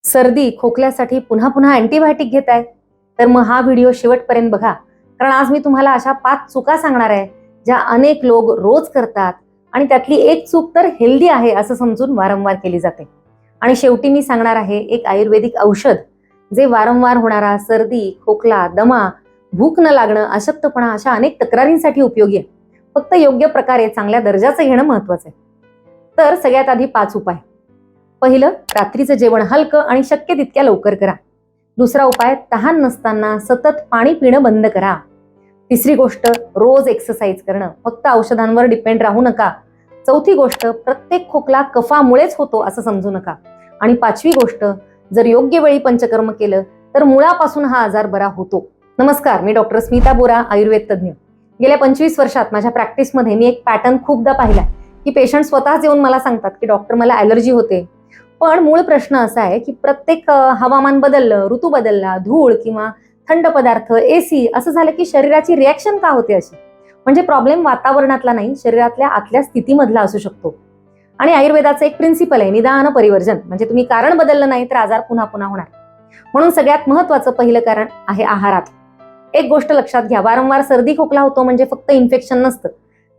सर्दी खोकल्यासाठी पुन्हा पुन्हा अँटीबायोटिक घेताय तर मग हा व्हिडिओ शेवटपर्यंत बघा. कारण आज मी तुम्हाला अशा 5 चुका सांगणार आहे ज्या अनेक लोक रोज करतात आणि त्यातली एक चूक तर हेल्दी आहे असं समजून वारंवार केली जाते. आणि शेवटी मी सांगणार आहे एक आयुर्वेदिक औषध जे वारंवार होणारा सर्दी, खोकला, दमा, भूक न लागणं, अशक्तपणा अशा अनेक तक्रारींसाठी उपयोगी आहे. फक्त योग्य प्रकारे चांगल्या दर्जाचं घेणं महत्वाचं आहे. तर सगळ्यात आधी 5 उपाय. पहिलं, रात्रीचं जेवण हलकं आणि शक्य तितक्या लवकर करा. दुसरा उपाय, तहान नसताना सतत पाणी पिणं बंद करा. तिसरी गोष्ट, रोज एक्सरसाइज करणं, फक्त औषधांवर डिपेंड राहू नका. चौथी गोष्ट, प्रत्येक खोकला कफामुळेच होतो असं समजू नका. आणि 5वी गोष्ट, जर योग्य वेळी पंचकर्म केलं तर मुळापासून हा आजार बरा होतो. नमस्कार, मी डॉक्टर स्मिता बोरा, आयुर्वेद तज्ज्ञ. गेल्या 25 वर्षात माझ्या प्रॅक्टिसमध्ये मी एक पॅटर्न खूपदा पाहिला की पेशंट स्वतःच येऊन मला सांगतात की डॉक्टर मला ॲलर्जी होते. पण मूळ प्रश्न असा आहे की प्रत्येक हवामान बदललं, ऋतू बदलला, धूळ किंवा थंड पदार्थ, एसी असं झालं की शरीराची रिॲक्शन का होते अशी? म्हणजे प्रॉब्लेम वातावरणातला नाही, शरीरातल्या आतल्या स्थितीमधला असू शकतो. आणि आयुर्वेदाचं एक प्रिन्सिपल आहे, निदान परिवर्जन. म्हणजे तुम्ही कारण बदललं नाही तर आजार पुन्हा पुन्हा होणार. म्हणून सगळ्यात महत्वाचं पहिलं कारण आहे आहारात. एक गोष्ट लक्षात घ्या, वारंवार सर्दी खोकला होतो म्हणजे फक्त इन्फेक्शन नसतं.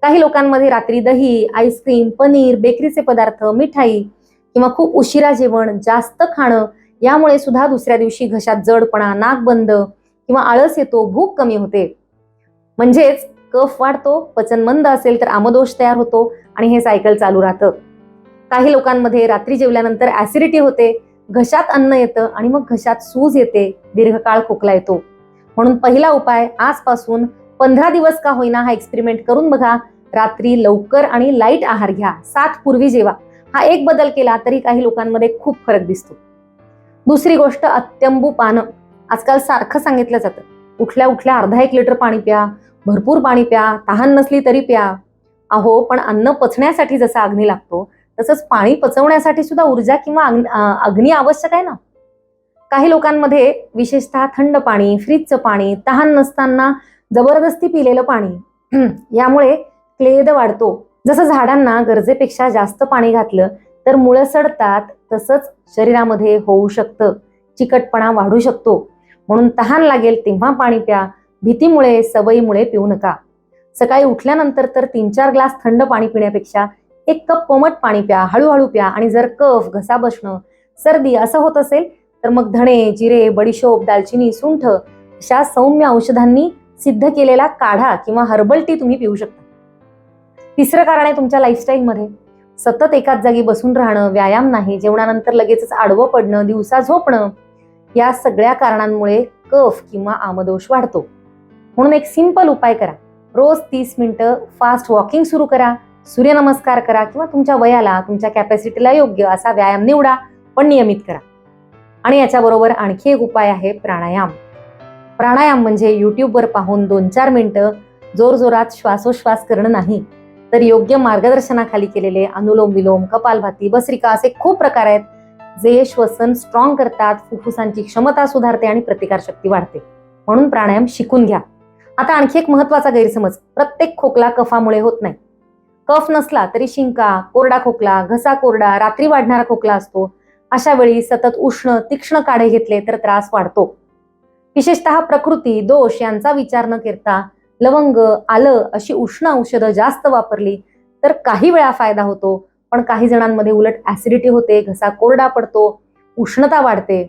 काही लोकांमध्ये रात्री दही, आईस्क्रीम, पनीर, बेकरीचे पदार्थ, मिठाई किंवा खूप उशिरा जेवण, जास्त खाणं यामुळे सुद्धा दुसऱ्या दिवशी घशात जडपणा, नाक बंद किंवा आळस येतो, भूक कमी होते. म्हणजेच कफ वाढतो, पचन मंद असेल तर आमदोष तयार होतो आणि हे सायकल चालू राहतं. काही लोकांमध्ये रात्री जेवल्यानंतर ऍसिडिटी होते, घशात अन्न येतं आणि मग घशात सूज येते, दीर्घकाळ खोकला येतो. म्हणून पहिला उपाय, आजपासून 15 दिवस का होईना हा एक्सपेरिमेंट करून बघा. रात्री लवकर आणि लाईट आहार घ्या, 7 पूर्वी जेवा. हा एक बदल केला तरी काही लोकांमध्ये खूप फरक दिसतो. दुसरी गोष्ट, अत्यंबू पानं. आजकाल सारखं सांगितलं जातं, उठल्या उठल्या अर्धा 1 लिटर पाणी प्या, भरपूर पाणी प्या, तहान नसली तरी प्या. अहो, पण अन्न पचण्यासाठी जसा अग्नी लागतो तसंच पाणी पचवण्यासाठी सुद्धा ऊर्जा किंवा अग्नी आवश्यक आहे ना. काही लोकांमध्ये विशेषतः थंड पाणी, फ्रीजचं पाणी, तहान नसताना जबरदस्ती पिलेलं पाणी यामुळे क्लेद वाढतो. जसं झाडांना गरजेपेक्षा जास्त पाणी घातलं तर मुळं सडतात, तसंच शरीरामध्ये होऊ शकतं, चिकटपणा वाढू शकतो. म्हणून तहान लागेल तेव्हा पाणी प्या, भीतीमुळे, सवयीमुळे पिऊ नका. सकाळी उठल्यानंतर तर 3-4 ग्लास थंड पाणी पिण्यापेक्षा 1 कप कोमट पाणी प्या, हळूहळू प्या. आणि जर कफ, घसा बसणं, सर्दी असं होत असेल तर मग धणे, जिरे, बडीशोप, दालचिनी, सुंठ अशा सौम्य औषधांनी सिद्ध केलेला काढा किंवा हर्बल टी तुम्ही पिऊ शकता. तिसरं कारण आहे तुमच्या लाईफस्टाईलमध्ये. सतत एकाच जागी बसून राहणं, व्यायाम नाही, जेवणानंतर लगेचच आडवं पडणं, दिवसा झोपणं, या सगळ्या कारणांमुळे कफ किंवा आमदोष वाढतो. म्हणून एक सिंपल उपाय करा, रोज 30 मिनिटं फास्ट वॉकिंग सुरू करा, सूर्यनमस्कार करा किंवा तुमच्या वयाला, तुमच्या कॅपॅसिटीला योग्य असा व्यायाम निवडा, पण नियमित करा. आणि याच्याबरोबर आणखी एक उपाय आहे प्राणायाम. प्राणायाम म्हणजे युट्यूबवर पाहून 2-4 मिनिटं जोरजोरात श्वासोश्वास करणं नाही, तर योग्य मार्गदर्शनाखाली केलेले अनुलोम विलोम, कपालभाती, भस्त्रिका असे खूप प्रकार आहेत जे श्वसन स्ट्रॉंग करतात, फुफ्फुसांची क्षमता सुधारते आणि प्रतिकारशक्ती वाढते. म्हणून प्राणायाम शिकून घ्या. आता आणखी एक महत्वाचा गैरसमज, प्रत्येक खोकला कफामुळे होत नाही. कफ नसला तरी शिंका, कोरडा खोकला, घसा कोरडा, रात्री वाढणारा खोकला असतो. अशा वेळी सतत उष्ण, तीक्ष्ण काढे घेतले तर त्रास वाढतो. विशेषतः प्रकृती, दोष यांचा विचार न करता लवंग, आलं अशी उष्ण औषधं जास्त वापरली तर काही वेळा फायदा होतो, पण काही जणांमध्ये उलट ऍसिडिटी होते, घसा कोरडा पडतो, उष्णता वाढते.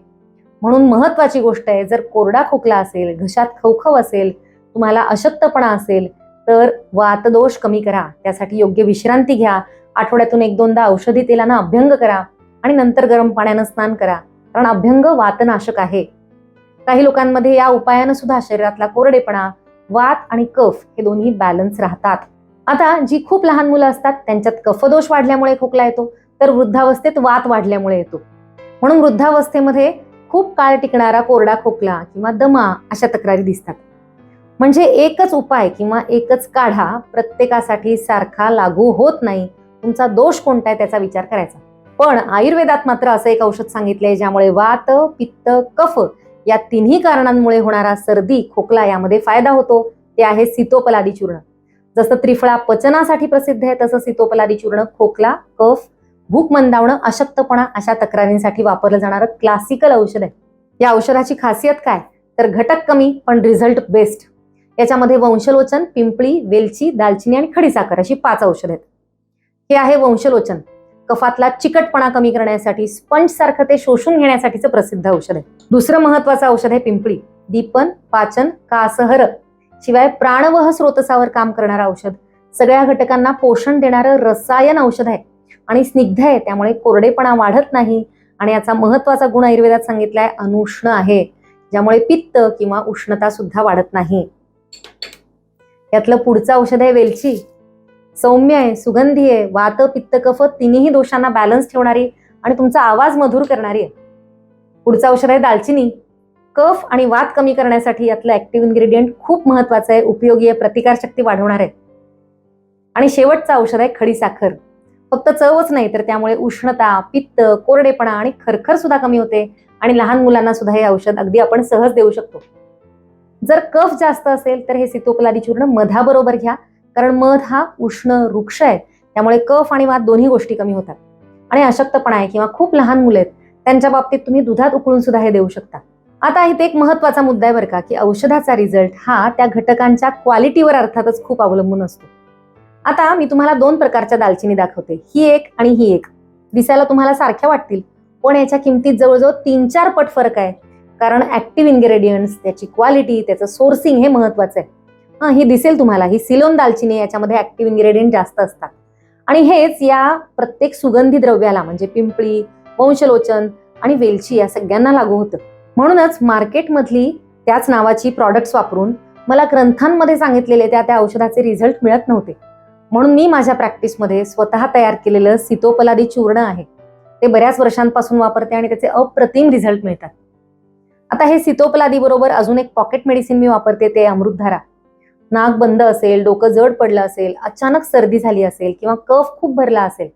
म्हणून महत्वाची गोष्ट आहे, जर कोरडा खोकला असेल, घशात खवखव असेल, तुम्हाला अशक्तपणा असेल तर वातदोष कमी करा. त्यासाठी योग्य विश्रांती घ्या, आठवड्यातून 1-2दा औषधी तेलानं अभ्यंग करा आणि नंतर गरम पाण्यानं स्नान करा, कारण अभ्यंग वातनाशक आहे. काही लोकांमध्ये या उपायानं सुद्धा शरीरातला कोरडेपणा, वात आणि कफ हे दोन्ही बॅलन्स राहतात. आता जी खूप लहान मुलं असतात त्यांच्यात कफदोष वाढल्यामुळे खोकला येतो, तर वृद्धावस्थेत वात वाढल्यामुळे येतो. म्हणून वृद्धावस्थेमध्ये खूप काळ टिकणारा कोरडा खोकला किंवा दमा अशा तक्रारी दिसतात. म्हणजे एकच उपाय किंवा एकच काढा प्रत्येकासाठी सारखा लागू होत नाही. तुमचा दोष कोणता आहे त्याचा विचार करायचा. पण आयुर्वेदात मात्र असं एक औषध सांगितलंय ज्यामुळे वात, पित्त, कफ या तिन्ही कारणांमुळे होणारा सर्दी, खोकला यामध्ये फायदा होतो. ते आहे सीतोपलादी चूर्ण. जसं त्रिफळा पचनासाठी प्रसिद्ध आहे तसं सीतोपलादी चूर्ण खोकला, कफ, भूक मंदावणं, अशक्तपणा अशा तक्रारींसाठी वापरलं जाणारं क्लासिकल औषध आहे. या औषधाची खासियत काय, तर घटक कमी पण रिझल्ट बेस्ट. याच्यामध्ये वंशलोचन, पिंपळी, वेलची, दालचिनी आणि खडीसाखर अशी 5 औषध आहेत. हे आहे वंशलोचन. कफातला चिकटपणा कमी करण्यासाठी, स्पंज सारखं ते शोषून घेण्यासाठीचं प्रसिद्ध औषध आहे. दुसरं महत्वाचं औषध आहे पिंपळी. दीपन, पाचन, कासहर शिवाय प्राणवह स्रोतसावर काम करणारं औषध. सगळ्या घटकांना पोषण देणारं रसायन औषध आहे आणि स्निग्ध आहे, त्यामुळे कोरडेपणा वाढत नाही. आणि याचा महत्वाचा गुण आयुर्वेदात सांगितलाय, अनुष्ण आहे, ज्यामुळे पित्त किंवा उष्णता सुद्धा वाढत नाही. यातलं पुढचं औषध आहे वेलची. सौम्य आहे, सुगंधी आहे, वात, पित्त, कफ तिन्ही दोषांना बॅलन्स ठेवणारी आणि तुमचा आवाज मधुर करणारी आहे. पुढचं औषध आहे दालचिनी. कफ आणि वात कमी करण्यासाठी यातलं ऍक्टिव्ह इन्ग्रेडियंट खूप महत्वाचं आहे, उपयोगी आहे, प्रतिकारशक्ती वाढवणार आहे. आणि शेवटचं औषध आहे खडीसाखर. फक्त चवच नाही तर त्यामुळे उष्णता, पित्त, कोरडेपणा आणि खरखर सुद्धा कमी होते आणि लहान मुलांना सुद्धा हे औषध अगदी आपण सहज देऊ शकतो. जर कफ जास्त असेल तर हे सीतोपलादी चूर्ण मधाबरोबर घ्या, कारण मध हा उष्ण वृक्ष आहे, त्यामुळे कफ आणि वात दोन्ही गोष्टी कमी होतात. आणि अशक्तपणा आहे किंवा खूप लहान मुलं आहेत त्यांच्या बाबतीत तुम्ही दुधात उकळून सुद्धा हे देऊ शकता. आता इथे एक महत्वाचा मुद्दा आहे बरं का, की औषधाचा रिझल्ट हा त्या घटकांच्या क्वालिटीवर अर्थातच खूप अवलंबून असतो. आता मी तुम्हाला 2 प्रकारच्या दालचिनी दाखवते, ही एक आणि ही एक. दिसायला तुम्हाला सारख्या वाटतील, पण याच्या किमतीत जवळजवळ 3-4 पट फरक आहे, कारण ऍक्टिव्ह इन्ग्रेडियंट्स, त्याची क्वालिटी, त्याचं सोर्सिंग हे महत्वाचं आहे. ही दिसेल तुम्हाला, ही सिलोन दालचिनी, याच्यामध्ये ऍक्टिव्ह इन्ग्रेडियंट जास्त असतात. आणि हेच या प्रत्येक सुगंधी द्रव्याला म्हणजे पिंपळी, वंशलोचन आणि वेलची या सगळ्यांना लागू होतं. म्हणूनच मार्केटमधली त्याच नावाची प्रॉडक्ट्स वापरून मला ग्रंथांमध्ये सांगितलेले त्या औषधाचे रिझल्ट मिळत नव्हते. म्हणून मी माझ्या प्रॅक्टिसमध्ये स्वतः तयार केलेलं सीतोपलादी चूर्ण आहे, ते बऱ्याच वर्षांपासून वापरते आणि त्याचे अप्रतिम रिझल्ट मिळतात. आता हे सीतोपलादी बरोबर अजून एक पॉकेट मेडिसिन मी वापरते, ते अमृतधारा. नाक बंद असेल, डोकं जड पडलं असेल, अचानक सर्दी झाली असेल किंवा कफ खूप भरला असेल,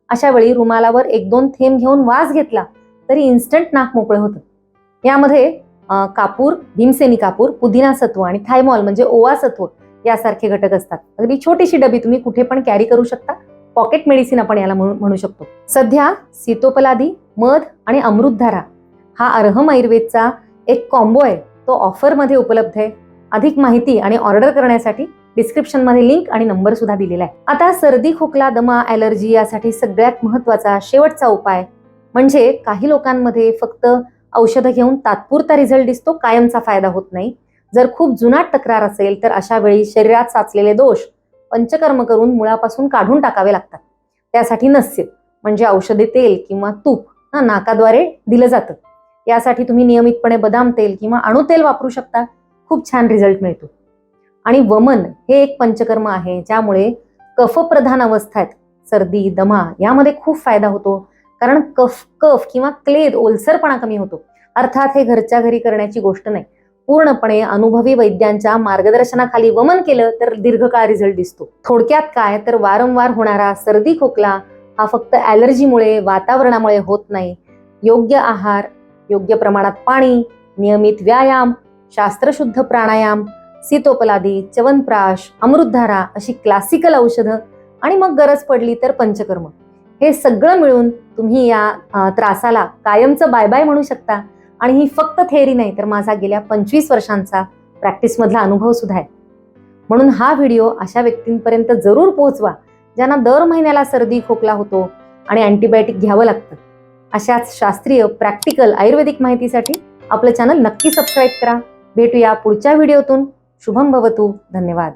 अशा वेळी रुमालावर 1-2 थेंब घेऊन वास घेतला तरी इन्स्टंट नाक मोकळं होतं. यामध्ये कापूर, भीमसेनी कापूर, पुदिना सत्व आणि थायमॉल म्हणजे ओवा सत्व यासारखे घटक असतात. अगदी छोटीशी डबी तुम्ही कुठे पण कॅरी करू शकता. पॉकेट मेडिसिन आपण याला म्हणू शकतो. सध्या सीतोपलादी, मध आणि अमृतधारा हा अरहम आयुर्वेदचा एक कॉम्बो आहे, तो ऑफरमध्ये उपलब्ध आहे. अधिक माहिती आणि ऑर्डर करण्यासाठी डिस्क्रिप्शन मध्ये लिंक आणि नंबर सुद्धा दिलेला आहे. आता सर्दी, खोकला, दमा, ॲलर्जी यासाठी सगळ्यात महत्वाचा शेवटचा उपाय म्हणजे, काही लोकांमध्ये फक्त औषधं घेऊन तात्पुरता रिझल्ट दिसतो, कायमचा फायदा होत नाही. जर खूप जुनाट तक्रार असेल तर अशा वेळी शरीरात साचलेले दोष पंचकर्म करून मुळापासून काढून टाकावे लागतात. त्यासाठी नस्य म्हणजे औषधी तेल किंवा तूप नाकाद्वारे दिलं जातं. यासाठी तुम्ही नियमितपणे बदाम तेल किंवा अणू तेल वापरू शकता, खूप छान रिझल्ट मिळतो. आणि वमन हे एक पंचकर्म आहे, ज्यामुळे कफप्रधान अवस्थेत सर्दी, दमा यामध्ये खूप फायदा होतो, कारण कफ किंवा क्लेद, ओलसरपणा कमी होतो. अर्थात हे घरच्या घरी करण्याची गोष्ट नाही, पूर्णपणे अनुभवी वैद्यांच्या मार्गदर्शनाखाली वमन केलं तर दीर्घकाळ रिझल्ट दिसतो. थोडक्यात काय तर वारंवार होणारा सर्दी, खोकला हा फक्त ॲलर्जीमुळे, वातावरणामुळे होत नाही. योग्य आहार, योग्य प्रमाणात पाणी, नियमित व्यायाम, शास्त्रशुद्ध प्राणायाम, सीतोपलादी, च्यवनप्राश, अमृतधारा अशी क्लासिकल औषधं आणि मग गरज पडली तर पंचकर्म, हे सगळं मिळून तुम्ही या त्रासाला कायमचं बाय बाय म्हणू शकता. आणि ही फक्त थेअरी नाही तर माझा गेल्या 25 वर्षांचा प्रॅक्टिसमधला अनुभव सुद्धा आहे. म्हणून हा व्हिडिओ अशा व्यक्तींपर्यंत जरूर पोहोचवा ज्यांना दर महिन्याला सर्दी, खोकला होतो आणि अँटीबायोटिक घ्यावं लागतं. अशाच शास्त्रीय, प्रॅक्टिकल, आयुर्वेदिक माहितीसाठी आपलं चॅनल नक्की सबस्क्राईब करा. भेटूया पुढच्या व्हिडिओतून. शुभम भवतु. धन्यवाद.